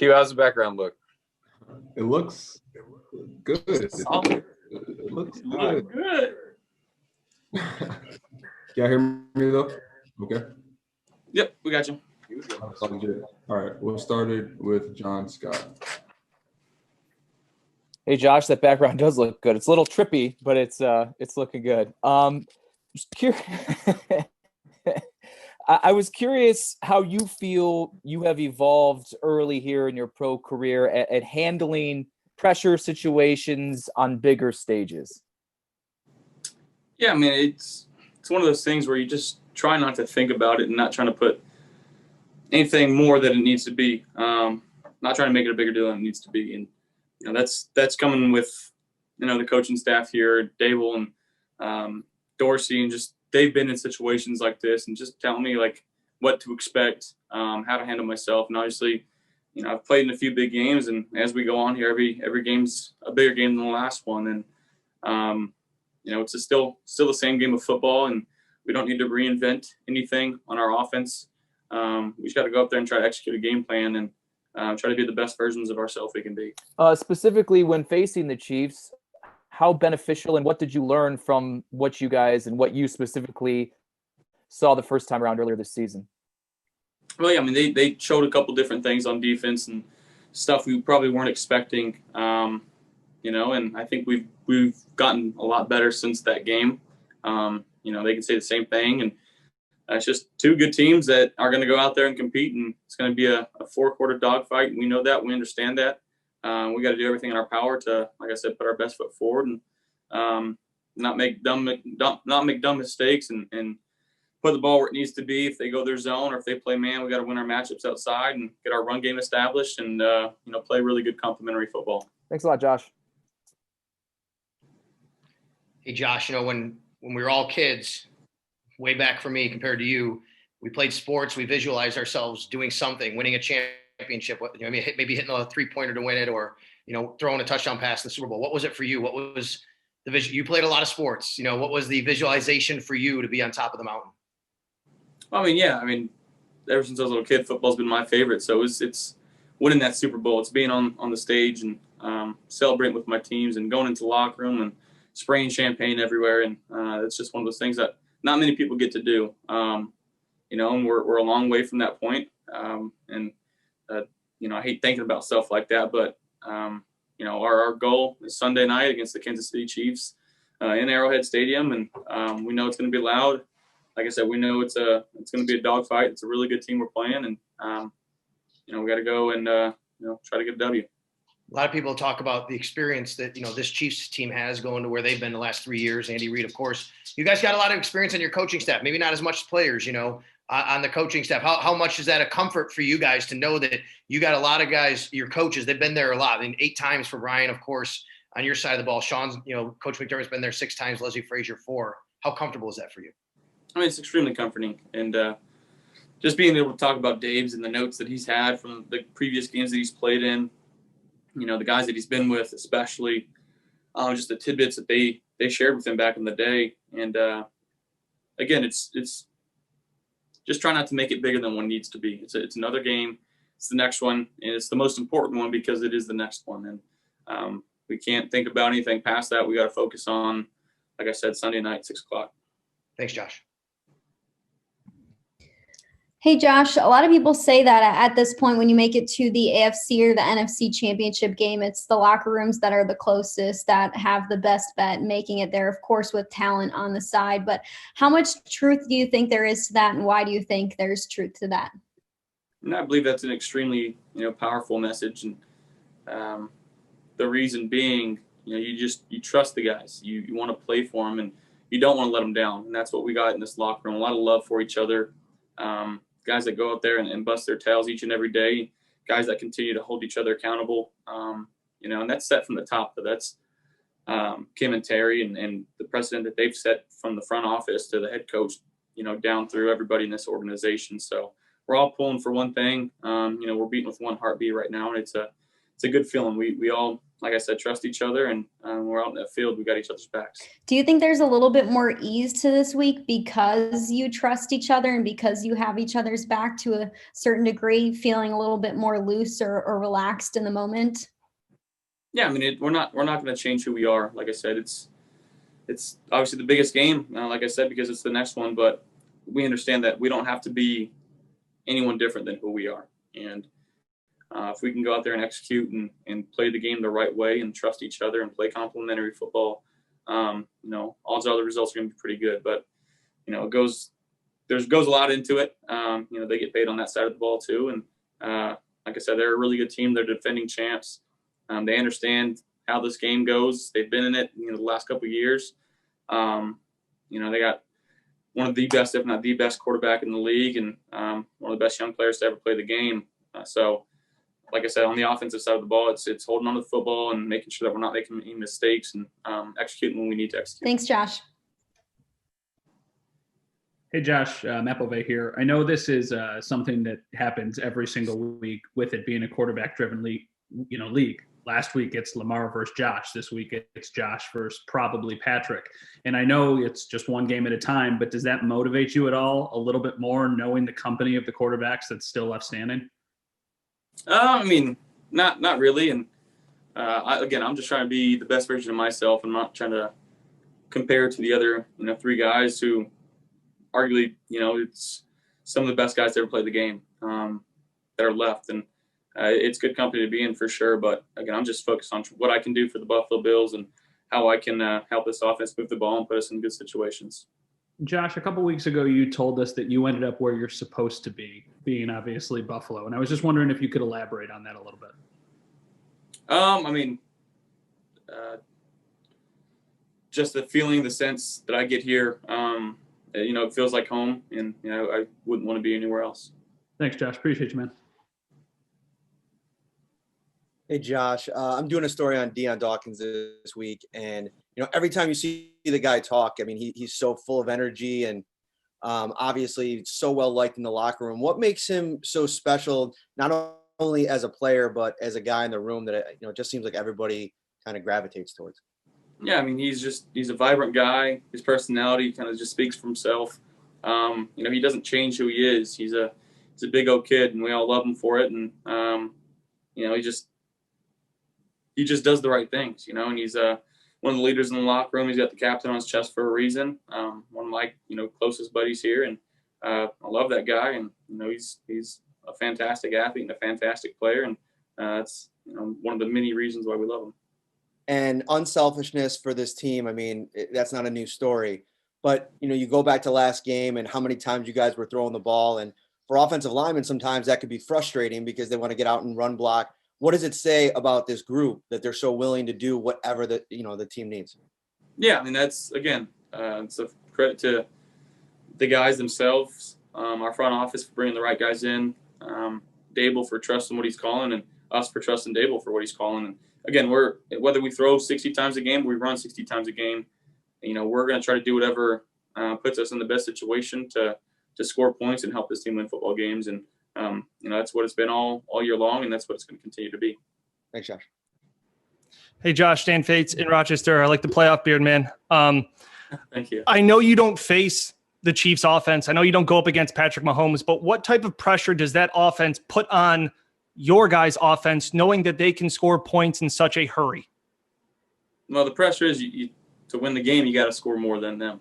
Q, how's the background look? It looks good. It looks good. Can y'all hear me though? Okay. Yep, we got you. All right, we'll start with John Scott. Hey Josh, that background does look good. It's a little trippy, but it's looking good. Just curious. I was curious how you feel you have evolved early here in your pro career at handling pressure situations on bigger stages. Yeah, I mean, it's one of those things where you just try not to think about it and not trying to put anything more than it needs to be. Not trying to make it a bigger deal than it needs to be. And, you know, that's coming with, you know, the coaching staff here, Dable and Dorsey, and just they've been in situations like this and just telling me, like, what to expect, how to handle myself. And obviously, you know, I've played in a few big games, and as we go on here, every game's a bigger game than the last one. And, you know, it's still the same game of football, and we don't need to reinvent anything on our offense. We just got to go up there and try to execute a game plan and try to be the best versions of ourselves we can be. Specifically when facing the Chiefs, how beneficial and what did you learn from what you guys and what you specifically saw the first time around earlier this season? Well, yeah, I mean, they showed a couple different things on defense and stuff we probably weren't expecting, you know, and I think we've gotten a lot better since that game. You know, they can say the same thing, and it's just two good teams that are going to go out there and compete, and it's going to be a 4-quarter dogfight. We know that. We understand that. We got to do everything in our power to, like I said, put our best foot forward and not make dumb mistakes and put the ball where it needs to be. If they go their zone or if they play man, we got to win our matchups outside and get our run game established and you know, play really good complementary football. Thanks a lot, Josh. Hey, Josh, you know, when we were all kids, way back for me compared to you, we played sports. We visualized ourselves doing something, winning a championship, you know, maybe hitting a 3-pointer to win it, or, you know, throwing a touchdown pass in the Super Bowl. What was it for you? What was the vision? You played a lot of sports. You know, what was the visualization for you to be on top of the mountain? I mean, yeah. I mean, ever since I was a little kid, football's been my favorite. So it's winning that Super Bowl. It's being on the stage and celebrating with my teams and going into the locker room and spraying champagne everywhere. And it's just one of those things that not many people get to do. You know, and we're a long way from that point. You know, I hate thinking about stuff like that, but you know, our goal is Sunday night against the Kansas City Chiefs in Arrowhead Stadium, and we know it's going to be loud. Like I said, we know it's going to be a dogfight. It's a really good team we're playing, and you know, we got to go and you know, try to get a W. A lot of people talk about the experience that, you know, this Chiefs team has going to where they've been the last 3 years. Andy Reid, of course. You guys got a lot of experience on your coaching staff, maybe not as much as players, you know, on the coaching staff. How much is that a comfort for you guys to know that you got a lot of guys, your coaches, they've been there a lot. I mean, 8 times for Brian, of course, on your side of the ball. Sean's, you know, Coach McDermott's been there 6 times, Leslie Frazier 4. How comfortable is that for you? I mean, it's extremely comforting. And just being able to talk about Dave's and the notes that he's had from the previous games that he's played in, you know, the guys that he's been with, especially just the tidbits that they shared with him back in the day. And again, it's just try not to make it bigger than one needs to be. It's another game. It's the next one, and it's the most important one because it is the next one. And we can't think about anything past that. We got to focus on, like I said, Sunday night, 6:00. Thanks, Josh. Hey, Josh, a lot of people say that at this point, when you make it to the AFC or the NFC Championship game, it's the locker rooms that are the closest, that have the best bet making it there, of course, with talent on the side. But how much truth do you think there is to that, and why do you think there's truth to that? And I believe that's an extremely, you know, powerful message. And the reason being, you know, you trust the guys. You want to play for them, and you don't want to let them down. And that's what we got in this locker room, a lot of love for each other. Guys that go out there and bust their tails each and every day, guys that continue to hold each other accountable, you know, and that's set from the top. But that's Kim and Terry and the precedent that they've set from the front office to the head coach, you know, down through everybody in this organization. So we're all pulling for one thing. You know, we're beating with one heartbeat right now, and it's a a good feeling. We all, like I said, trust each other, and we're out in that field. We got each other's backs. Do you think there's a little bit more ease to this week because you trust each other and because you have each other's back to a certain degree, feeling a little bit more loose or relaxed in the moment? Yeah, I mean, we're not going to change who we are. Like I said, it's obviously the biggest game, like I said, because it's the next one. But we understand that we don't have to be anyone different than who we are. And if we can go out there and execute and play the game the right way and trust each other and play complementary football, all the other results are going to be pretty good. But it goes a lot into it. They get paid on that side of the ball too. And like I said, they're a really good team. They're defending champs. They understand how this game goes. They've been in it, the last couple of years. They got one of the best, if not the best, quarterback in the league, and one of the best young players to ever play the game. So, like I said, on the offensive side of the ball, it's holding on to the football and making sure that we're not making any mistakes and executing when we need to execute. Thanks, Josh. Hey, Josh, Matt Bove here. I know this is something that happens every single week with it being a quarterback-driven league. Last week it's Lamar versus Josh. This week it's Josh versus probably Patrick. And I know it's just one game at a time, but does that motivate you at all a little bit more, knowing the company of the quarterbacks that's still left standing? Not really. And I'm just trying to be the best version of myself. I'm not trying to compare to the other, three guys who arguably, it's some of the best guys to ever play the game that are left. And it's good company to be in for sure. But again, I'm just focused on what I can do for the Buffalo Bills and how I can help this offense move the ball and put us in good situations. Josh, a couple weeks ago, you told us that you ended up where you're supposed to be, being obviously Buffalo. And I was just wondering if you could elaborate on that a little bit. Just the feeling, the sense that I get here, it feels like home, and, I wouldn't want to be anywhere else. Thanks, Josh. Appreciate you, man. Hey, Josh, I'm doing a story on Deion Dawkins this week. And, every time you see the guy talk, he's so full of energy and obviously so well liked in the locker room. What makes him so special, not only as a player, but as a guy in the room that, it just seems like everybody kind of gravitates towards? Yeah, he's a vibrant guy. His personality kind of just speaks for himself. He doesn't change who he is. He's a big old kid, and we all love him for it. And, he just does the right things, and he's one of the leaders in the locker room. He's got the captain on his chest for a reason. One of my, closest buddies here. And I love that guy. And, he's a fantastic athlete and a fantastic player. And that's, one of the many reasons why we love him. And unselfishness for this team, that's not a new story. But, you go back to last game and how many times you guys were throwing the ball. And for offensive linemen, sometimes that could be frustrating because they want to get out and run block. What does it say about this group that they're so willing to do whatever the team needs? Yeah, that's, again, it's a credit to the guys themselves, our front office for bringing the right guys in, Dable for trusting what he's calling, and us for trusting Dable for what he's calling. And again, whether we throw 60 times a game or we run 60 times a game, we're going to try to do whatever puts us in the best situation to score points and help this team win football games. And that's what it's been all year long, and that's what it's going to continue to be. Thanks, Josh. Hey, Josh, Dan Fates in Rochester. I like the playoff beard, man. Thank you. I know you don't face the Chiefs offense. I know you don't go up against Patrick Mahomes, but what type of pressure does that offense put on your guys' offense, knowing that they can score points in such a hurry? Well, the pressure is to win the game, you got to score more than them.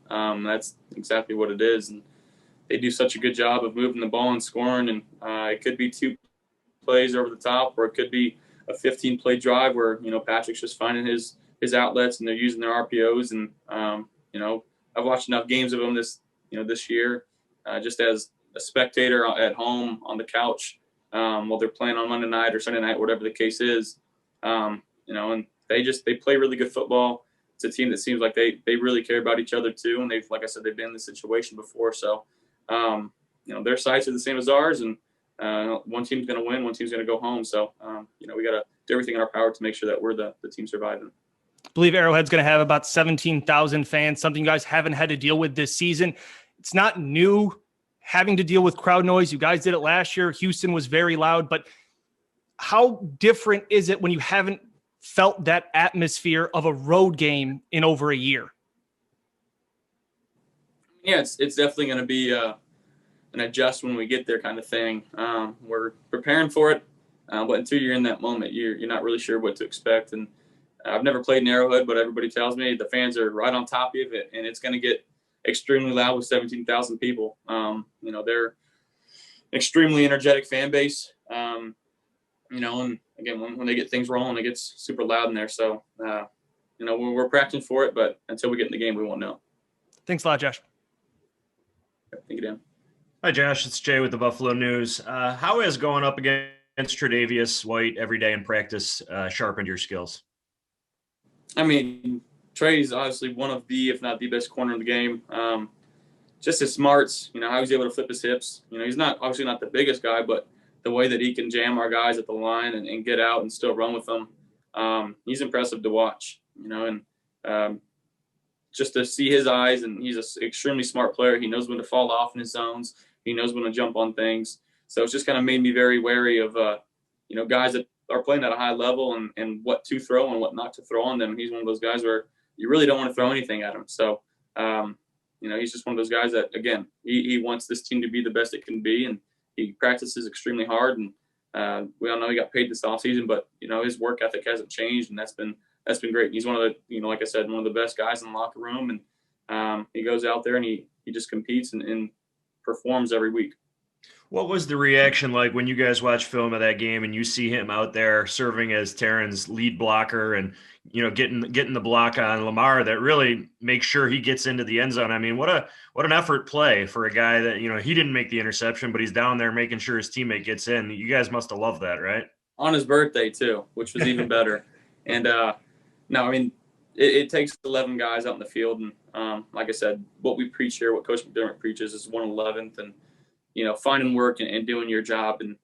That's exactly what it is. And they do such a good job of moving the ball and scoring. And it could be 2 plays over the top, or it could be a 15-play drive where, Patrick's just finding his outlets and they're using their RPOs. And, I've watched enough games of them this year, just as a spectator at home on the couch while they're playing on Monday night or Sunday night, whatever the case is. And they play really good football. It's a team that seems like they really care about each other too. And like I said, they've been in this situation before. So, their sights are the same as ours, and one team's going to win, one team's going to go home. So, we got to do everything in our power to make sure that we're the team surviving. I believe Arrowhead's going to have about 17,000 fans, something you guys haven't had to deal with this season. It's not new having to deal with crowd noise. You guys did it last year. Houston was very loud, but how different is it when you haven't felt that atmosphere of a road game in over a year? Yeah, it's definitely going to be an adjust when we get there kind of thing. We're preparing for it, but until you're in that moment, you're not really sure what to expect. And I've never played in Arrowhead, but everybody tells me the fans are right on top of it, and it's going to get extremely loud with 17,000 people. They're extremely energetic fan base. And again, when they get things rolling, it gets super loud in there. So, we're practicing for it, but until we get in the game, we won't know. Thanks a lot, Josh. Thank you, Dan. Hi, Josh. It's Jay with the Buffalo News. How has going up against Tre'Davious White every day in practice sharpened your skills? I mean, Trey is obviously one of the, if not the best corner in the game. Just his smarts, how he's able to flip his hips. He's obviously not the biggest guy, but the way that he can jam our guys at the line and get out and still run with them, he's impressive to watch. Just to see his eyes, and he's an extremely smart player. He knows when to fall off in his zones. He knows when to jump on things. So it's just kind of made me very wary of, guys that are playing at a high level and what to throw and what not to throw on them. He's one of those guys where you really don't want to throw anything at him. So, he's just one of those guys that, again, he wants this team to be the best it can be, and he practices extremely hard. And we all know he got paid this offseason, but, his work ethic hasn't changed, and that's been great. He's one of the, like I said, one of the best guys in the locker room, and he goes out there and he just competes and performs every week. What was the reaction like when you guys watch film of that game and you see him out there serving as Terran's lead blocker and, getting the block on Lamar that really makes sure he gets into the end zone? I mean, what an effort play for a guy that, he didn't make the interception, but he's down there making sure his teammate gets in. You guys must have loved that, right? On his birthday too, which was even better. And, no, I mean, it takes 11 guys out in the field. And like I said, what we preach here, what Coach McDermott preaches is 1/11th and, finding work and doing your job. And,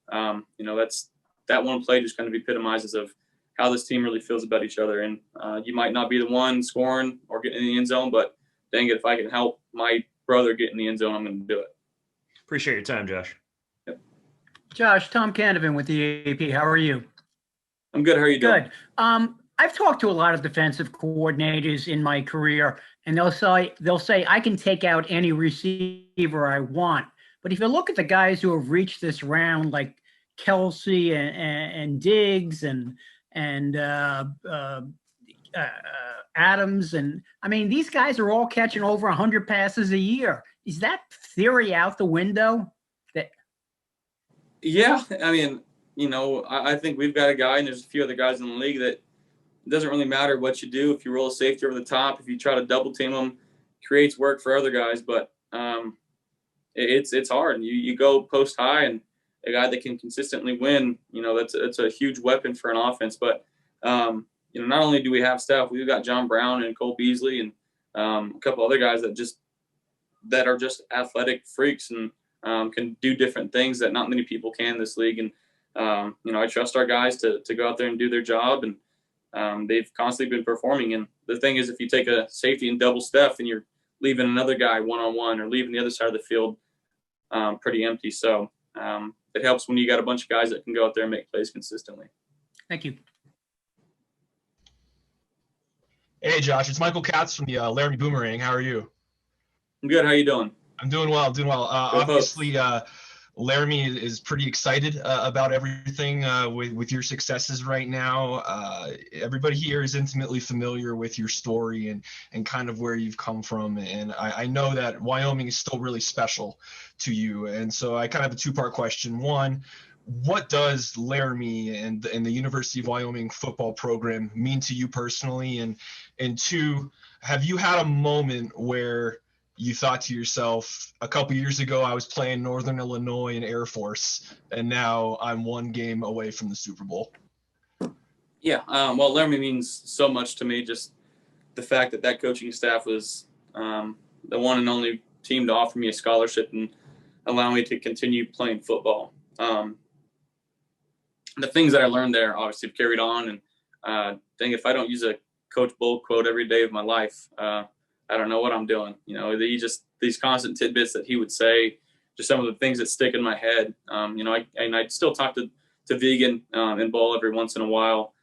that one play just kind of epitomizes of how this team really feels about each other. And you might not be the one scoring or getting in the end zone, but dang it, if I can help my brother get in the end zone, I'm going to do it. Appreciate your time, Josh. Yep. Josh, Tom Canavan with the AP. How are you? I'm good. How are you doing? Good. I've talked to a lot of defensive coordinators in my career, and they'll say I can take out any receiver I want. But if you look at the guys who have reached this round, like Kelsey and Diggs and Adams, and I mean, these guys are all catching over 100 passes a year. Is that theory out the window? Yeah, I mean, I think we've got a guy, and there's a few other guys in the league that it doesn't really matter what you do. If you roll a safety over the top, if you try to double team them, creates work for other guys. But it's hard. And you go post high, and a guy that can consistently win, that's a huge weapon for an offense. But not only do we have staff, we've got John Brown and Cole Beasley and a couple other guys that are just athletic freaks and can do different things that not many people can in this league. And I trust our guys to go out there and do their job, and they've constantly been performing. And the thing is, if you take a safety and double Steph and you're leaving another guy one-on-one or leaving the other side of the field pretty empty. So it helps when you got a bunch of guys that can go out there and make plays consistently. Thank you. Hey, Josh, it's Michael Katz from the Laramie Boomerang. How are you? I'm good. How are you doing? I'm doing well, obviously, Laramie is pretty excited about everything with your successes right now. Everybody here is intimately familiar with your story and kind of where you've come from. And I know that Wyoming is still really special to you. And so I kind of have a two-part question. One, what does Laramie and the University of Wyoming football program mean to you personally? And two, have you had a moment where you thought to yourself, a couple years ago, I was playing Northern Illinois in Air Force, and now I'm one game away from the Super Bowl? Yeah, well, Laramie means so much to me. Just the fact that coaching staff was the one and only team to offer me a scholarship and allow me to continue playing football. The things that I learned there obviously have carried on. And if I don't use a Coach Bull quote every day of my life, I don't know what I'm doing. These constant tidbits that he would say, just some of the things that stick in my head. And I still talk to to vegan and bowl every once in a while.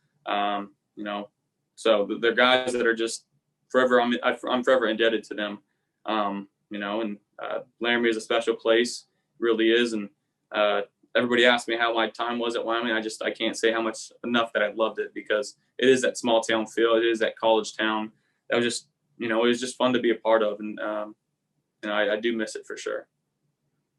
So they're guys that are just forever. I'm forever indebted to them. And Laramie is a special place, really is. And everybody asked me how my time was at Wyoming. I can't say how much enough that I loved it, because it is that small town feel. It is that college town. That was just, it was just fun to be a part of. And, I do miss it for sure.